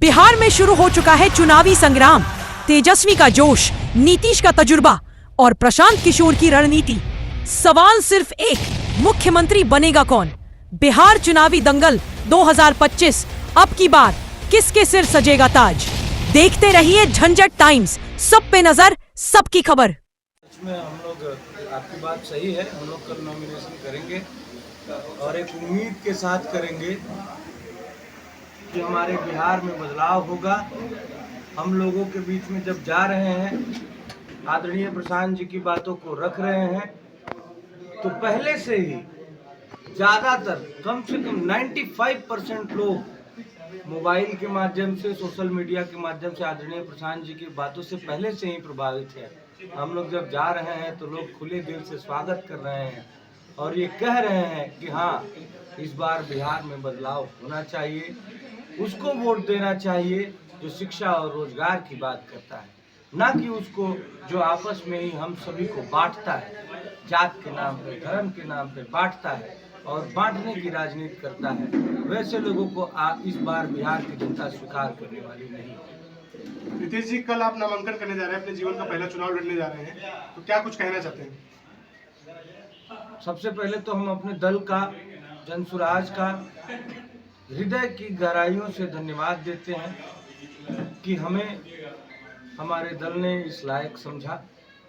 बिहार में शुरू हो चुका है चुनावी संग्राम। तेजस्वी का जोश, नीतीश का तजुर्बा और प्रशांत किशोर की रणनीति। सवाल सिर्फ एक, मुख्यमंत्री बनेगा कौन? बिहार चुनावी दंगल 2025, अब की बार किसके सिर सजेगा ताज? देखते रहिए झंझट टाइम्स, सब पे नजर, सबकी खबर। इसमें हम लोग, आपकी बात सही है, हम लोग कल नॉमिनेशन करेंगे और एक उम्मीद के साथ करेंगे कि हमारे बिहार में बदलाव होगा। हम लोगों के बीच में जब जा रहे हैं, आदरणीय प्रशांत जी की बातों को रख रहे हैं, तो पहले से ही ज़्यादातर, कम से कम 95% लोग मोबाइल के माध्यम से, सोशल मीडिया के माध्यम से आदरणीय प्रशांत जी की बातों से पहले से ही प्रभावित है। हम लोग जब जा रहे हैं तो लोग खुले दिल से स्वागत कर रहे हैं और ये कह रहे हैं कि हाँ, इस बार बिहार में बदलाव होना चाहिए, उसको वोट देना चाहिए जो शिक्षा और रोजगार की बात करता है, ना कि उसको जो आपस में ही हम सभी को बांटता है, जात के नाम पे, धर्म के नाम पे बांटता है और बांटने की राजनीति करता है। वैसे लोगों को इस बार बिहार की जनता स्वीकार करने वाली नहीं। नीतीश जी, कल आप नामांकन करने जा रहे हैं, अपने जीवन का पहला चुनाव लड़ने जा रहे हैं, तो क्या कुछ कहना चाहते हैं? सबसे पहले तो हम अपने दल का, जनसुराज का हृदय की गहराइयों से धन्यवाद देते हैं कि हमें हमारे दल ने इस लायक समझा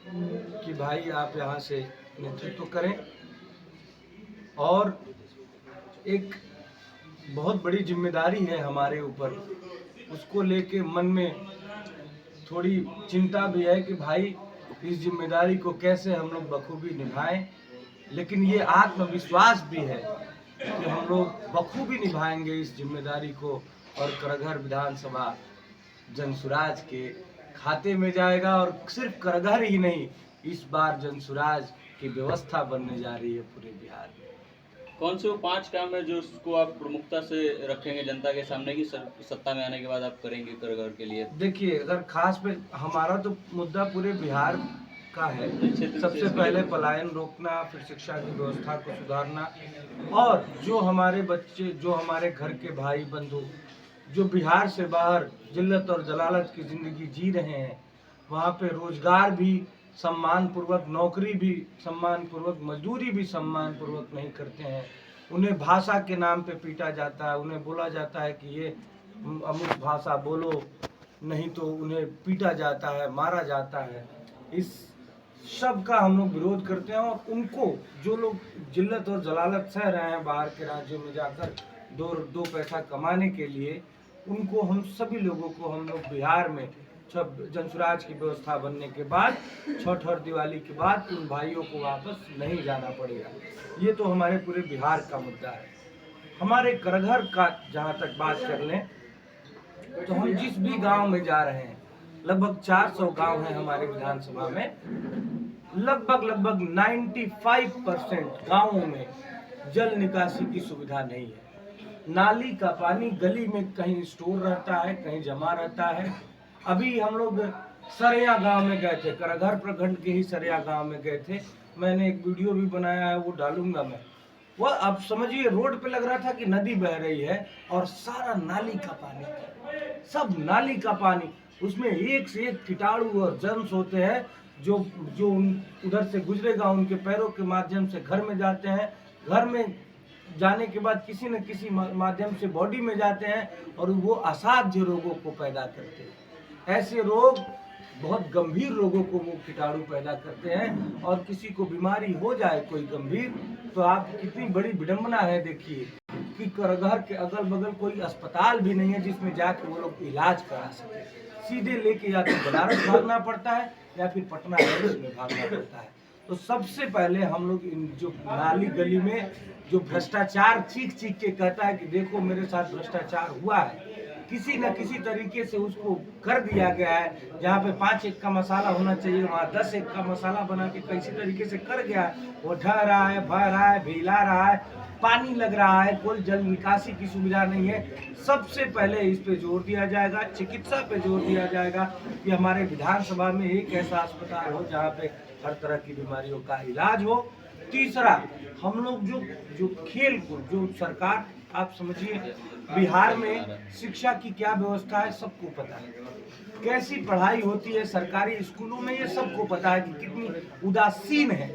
कि भाई आप यहाँ से नेतृत्व करें। और एक बहुत बड़ी जिम्मेदारी है हमारे ऊपर, उसको लेके मन में थोड़ी चिंता भी है कि भाई इस जिम्मेदारी को कैसे हम लोग बखूबी निभाएं, लेकिन ये आत्मविश्वास भी है कि हम लोग बखूबी निभाएंगे इस जिम्मेदारी को और करघर विधानसभा जनसुराज के खाते में जाएगा। और सिर्फ करघर ही नहीं, इस बार जनसुराज की व्यवस्था बनने जा रही है पूरे बिहार में। कौन से वो 5 काम है जो उसको आप प्रमुखता से रखेंगे जनता के सामने की सत्ता में आने के बाद आप करेंगे करघर के लिए? देखिए, अगर खास पे हमारा तो मुद्दा पूरे बिहार का है। सबसे पहले पलायन रोकना, फिर शिक्षा की व्यवस्था को सुधारना, और जो हमारे बच्चे, जो हमारे घर के भाई बंधु जो बिहार से बाहर जिल्लत और जलालत की जिंदगी जी रहे हैं, वहाँ पे रोजगार भी सम्मान पूर्वक, नौकरी भी सम्मान पूर्वक, मजदूरी भी सम्मान पूर्वक नहीं करते हैं। उन्हें भाषा के नाम पे पीटा जाता है, उन्हें बोला जाता है कि ये अमुक भाषा बोलो, नहीं तो उन्हें पीटा जाता है, मारा जाता है। इस सब का हम लोग विरोध करते हैं और उनको, जो लोग जिल्लत और जलालत सह रहे हैं बाहर के राज्यों में जाकर दो पैसा कमाने के लिए, उनको, हम सभी लोगों को, हम लोग बिहार में जनसुराज की व्यवस्था बनने के बाद, छठ और दिवाली के बाद उन भाइयों को वापस नहीं जाना पड़ेगा। ये तो हमारे पूरे बिहार का मुद्दा है। हमारे करघर का जहाँ तक बात कर लें, तो हम जिस भी गांव में जा रहे हैं, लगभग 400 गांव हैं हमारे विधानसभा में, लगभग 95% गांवों में जल निकासी की सुविधा नहीं है। नाली का पानी गली में कहीं स्टोर रहता है, कहीं जमा रहता है। अभी हम लोग सरिया गांव में गए थे, करघर प्रखंड के ही सरिया गांव में गए थे। मैंने एक वीडियो भी बनाया है, वो डालूंगा मैं। वह, अब समझिए, रोड पे लग रहा था कि नदी बह रही है और सारा नाली का पानी, सब नाली का पानी, उसमें एक से एक कीटाणु और जर्म्स होते हैं जो उधर से गुजरेगा, उनके पैरों के माध्यम से घर में जाते हैं, घर में जाने के बाद किसी न किसी माध्यम से बॉडी में जाते हैं और वो असाध्य रोगों को पैदा करते हैं। ऐसे रोग, बहुत गंभीर रोगों को वो कीटाणु पैदा करते हैं, और किसी को बीमारी हो जाए कोई गंभीर, तो आप, कितनी बड़ी विडंबना है देखिए कि करघर के अगल बगल कोई अस्पताल भी नहीं है जिसमें जाके वो लोग इलाज करा सके। सीधे लेके या तो बनारस भागना पड़ता है या फिर पटना एम्स में भागना पड़ता है। तो सबसे पहले हम लोग इन जो नाली गली में जो भ्रष्टाचार चीख के कहता है कि देखो मेरे साथ भ्रष्टाचार हुआ है, किसी न किसी तरीके से उसको कर दिया गया है। जहाँ पे 5 एक का मसाला होना चाहिए, वहाँ 10 एक का मसाला बना के किसी तरीके से कर गया। वो ढह रहा है, बह रहा है, भिला रहा है, पानी लग रहा है, कोई जल निकासी की सुविधा नहीं है। सबसे पहले इस पे जोर दिया जाएगा, चिकित्सा पे जोर दिया जाएगा कि हमारे विधानसभा में एक ऐसा अस्पताल हो जहाँ पे हर तरह की बीमारियों का इलाज हो। तीसरा, हम लोग जो खेल को, जो सरकार, आप समझिए बिहार में शिक्षा की क्या व्यवस्था है सबको पता है, कैसी पढ़ाई होती है सरकारी स्कूलों में ये सबको पता है कि कितनी उदासीन है,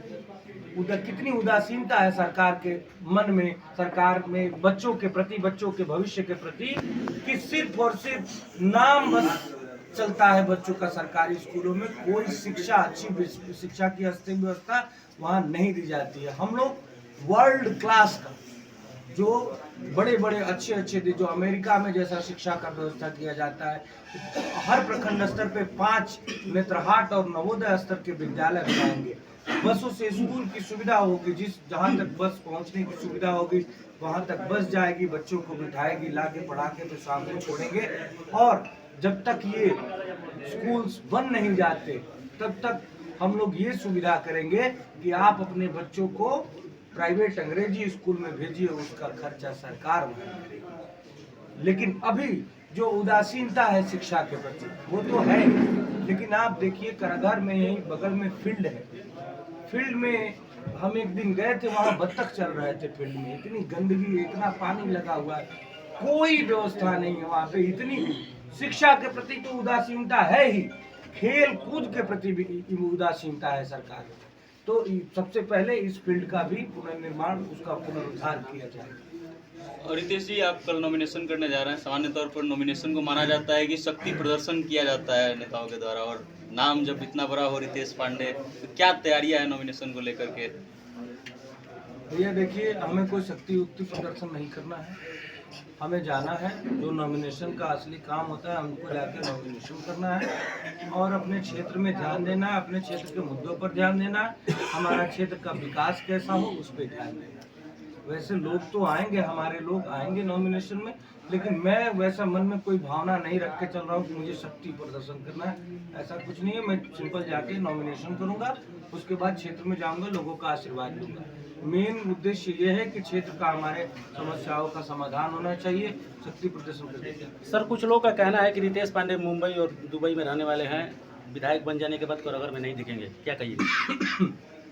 कितनी उदासीनता है सरकार के मन में, सरकार में बच्चों के प्रति, बच्चों के भविष्य के प्रति, कि सिर्फ और सिर्फ नाम बस चलता है बच्चों का सरकारी स्कूलों में। कोई शिक्षा, अच्छी शिक्षा की व्यवस्था वहाँ नहीं दी जाती है। हम लोग वर्ल्ड क्लास का जो बड़े बड़े अच्छे जो अमेरिका में जैसा शिक्षा का व्यवस्था किया जाता है, हर प्रखंड स्तर पे 5 नेत्रहाट और नवोदय स्तर के विद्यालय बनाएंगे। बसों से स्कूल की सुविधा होगी, जहाँ तक बस पहुँचने की सुविधा होगी वहाँ तक बस जाएगी, बच्चों को बिठाएगी, लाके पढ़ा के तो सामने छोड़ेंगे। और जब तक ये स्कूल्स बन नहीं जाते तब तक हम लोग ये सुविधा करेंगे कि आप अपने बच्चों को प्राइवेट अंग्रेजी स्कूल में भेजिए, उसका खर्चा सरकार वहन। लेकिन अभी जो उदासीनता है शिक्षा के प्रति वो तो है ही। लेकिन आप देखिए कारागार में यही बगल में फील्ड है, फील्ड में हम एक दिन गए थे, वहाँ बत्तख चल रहे थे फील्ड में, इतनी गंदगी, इतना पानी लगा हुआ है, कोई व्यवस्था नहीं है वहाँ पे। इतनी शिक्षा के प्रति तो उदासीनता है ही, खेल कूद के प्रति भी उदासीनता है सरकार। तो सबसे पहले इस फील्ड का भी पुनर्निर्माण, उसका पुनरुद्धार किया जाए। और रितेश जी, आप कल नॉमिनेशन करने जा रहे हैं। सामान्य तौर पर नॉमिनेशन को माना जाता है कि शक्ति प्रदर्शन किया जाता है नेताओं के द्वारा, और नाम जब इतना बड़ा हो रितेश पांडे, तो क्या तैयारियां हैं नॉमिनेशन को लेकर के? भैया देखिए, हमें कोई शक्ति युक्ति प्रदर्शन नहीं करना है, हमें जाना है, जो नॉमिनेशन का असली काम होता है हमको जाकर नॉमिनेशन करना है और अपने क्षेत्र में ध्यान देना है, अपने क्षेत्र के मुद्दों पर ध्यान देना है, हमारा क्षेत्र का विकास कैसा हो उस पर ध्यान देना है। वैसे लोग तो आएंगे, हमारे लोग आएंगे नॉमिनेशन में, लेकिन मैं वैसा मन में कोई भावना नहीं रख के चल रहा हूँ कि मुझे शक्ति प्रदर्शन करना है, ऐसा कुछ नहीं है। मैं सिंपल जाके नॉमिनेशन करूँगा, उसके बाद क्षेत्र में जाऊँगा, लोगों का आशीर्वाद लूँगा। मेन उद्देश्य ये है कि क्षेत्र का, हमारे समस्याओं का समाधान होना चाहिए, शक्ति प्रदर्शन करने के। सर, कुछ लोग का कहना है कि रितेश पांडे मुंबई और दुबई में रहने वाले हैं, विधायक बन जाने के बाद कारागार में नहीं दिखेंगे, क्या कहिए?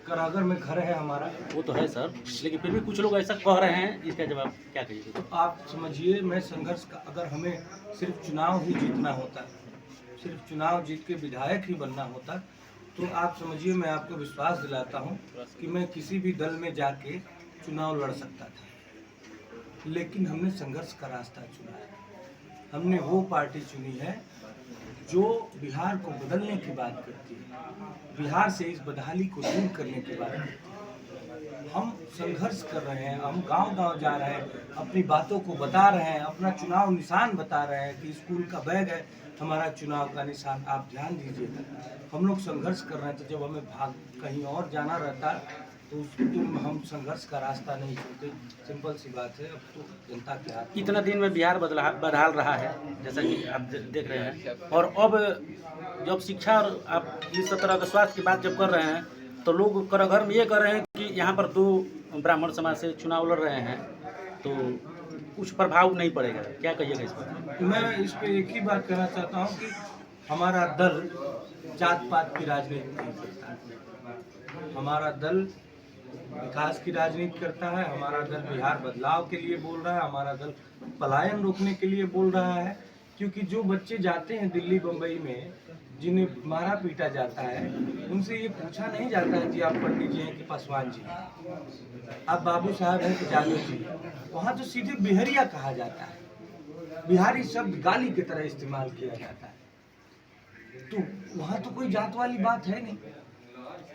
कारागार में घर है हमारा, वो तो है सर, लेकिन फिर भी कुछ लोग ऐसा कह रहे हैं, इसका जवाब क्या कहिए? तो आप समझिए, मैं संघर्ष का, अगर हमें सिर्फ चुनाव ही जीतना होता, सिर्फ चुनाव जीत के विधायक ही बनना होता, तो आप समझिए, मैं आपको विश्वास दिलाता हूं कि मैं किसी भी दल में जाके चुनाव लड़ सकता था। लेकिन हमने संघर्ष का रास्ता चुना है, हमने वो पार्टी चुनी है जो बिहार को बदलने की बात करती है, बिहार से इस बदहाली को दूर करने की बात करती है। हम संघर्ष कर रहे हैं, हम गांव-गांव जा रहे हैं, अपनी बातों को बता रहे हैं, अपना चुनाव निशान बता रहे हैं कि स्कूल का बैग है हमारा चुनाव का निशान, आप ध्यान दीजिए। हम लोग संघर्ष कर रहे थे, जब हमें कहीं और जाना रहता तो हम संघर्ष का रास्ता नहीं चलते, सिंपल सी बात है। अब तो जनता के हाथ। इतना दिन में बिहार बदहाल रहा है, जैसा कि आप देख रहे हैं, और अब जब शिक्षा और आप इस तरह के स्वास्थ्य की बात जब कर रहे हैं, तो लोग कारागार में ये कर रहे हैं कि यहाँ पर 2 ब्राह्मण समाज से चुनाव लड़ रहे हैं, तो कुछ प्रभाव नहीं पड़ेगा, क्या कहिएगा इस पर? मैं इस पे एक ही बात कहना चाहता हूँ कि हमारा दल जात पात की राजनीति नहीं करता, हमारा दल विकास की राजनीति करता है, हमारा दल बिहार बदलाव के लिए बोल रहा है, हमारा दल पलायन रोकने के लिए बोल रहा है। क्योंकि जो बच्चे जाते हैं दिल्ली बम्बई में, जिन्हें मारा पीटा जाता है, उनसे ये पूछा नहीं जाता है कि आप पंडित जी हैं कि पासवान जी, आप बाबू साहब हैं कि जादू जी। वहाँ तो सीधे बिहरिया कहा जाता है, बिहारी शब्द गाली की तरह इस्तेमाल किया जाता है। तो वहाँ तो कोई जात वाली बात है नहीं।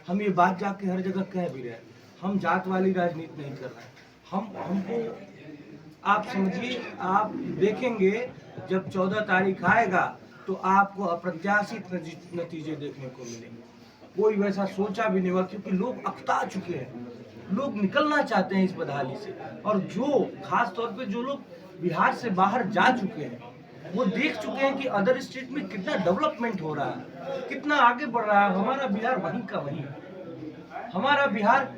हम ये बात जाके हर जगह कह भी रहे हैं, हम जात वाली राजनीति नहीं कर रहे हैं। हमको आप समझिए, आप देखेंगे जब 14 तारीख आएगा तो आपको अप्रत्याशित नतीजे देखने को मिलेंगे। कोई वैसा सोचा भी नहीं हुआ, क्योंकि लोग अकता चुके हैं, लोग निकलना चाहते हैं इस बदहाली से। और जो खास तौर पे जो लोग बिहार से बाहर जा चुके हैं, वो देख चुके हैं कि अदर स्टेट में कितना डेवलपमेंट हो रहा है, कितना आगे बढ़ रहा है। हमारा बिहार वहीं का वहीं है। हमारा बिहार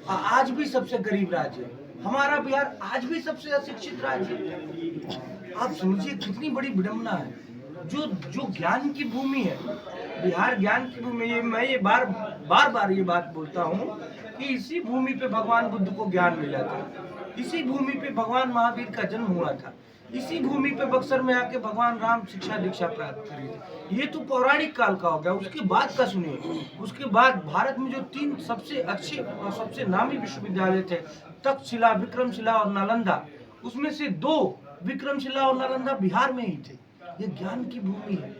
आज भी सबसे गरीब राज्य है, हमारा बिहार आज भी सबसे अशिक्षित राज्य है। आप समझिए कितनी बड़ी विडंबना है। जो ज्ञान की भूमि है, बिहार ज्ञान की भूमि है। मैं ये बार बार ये बात बोलता हूँ कि इसी भूमि पे भगवान बुद्ध को ज्ञान मिला था, इसी भूमि पे भगवान महावीर का जन्म हुआ था, इसी भूमि पे बक्सर में आके भगवान राम शिक्षा दीक्षा प्राप्त करी थी। ये तो पौराणिक काल का हो गया। उसके बाद का सुनिए, उसके बाद भारत में जो 3 सबसे अच्छे और सबसे नामी विश्वविद्यालय थे, तक्षशिला, विक्रमशिला और नालंदा, उसमें से 2 विक्रमशिला और नालंदा बिहार में ही थे। ये ज्ञान की भूमि है।